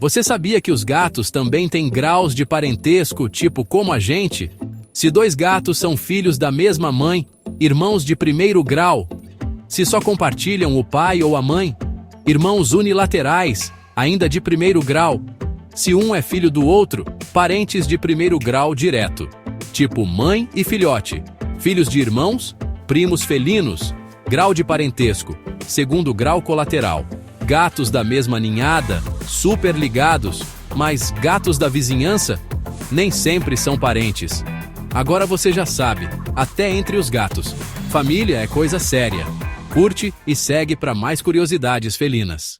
Você sabia que os gatos também têm graus de parentesco, tipo como a gente? Se dois gatos são filhos da mesma mãe, irmãos de primeiro grau. Se só compartilham o pai ou a mãe, irmãos unilaterais, ainda de primeiro grau. Se um é filho do outro, parentes de primeiro grau direto, tipo mãe e filhote. Filhos de irmãos, primos felinos, grau de parentesco, segundo grau colateral. Gatos da mesma ninhada, super ligados, mas gatos da vizinhança nem sempre são parentes. Agora você já sabe, até entre os gatos, família é coisa séria. Curte e segue para mais curiosidades felinas.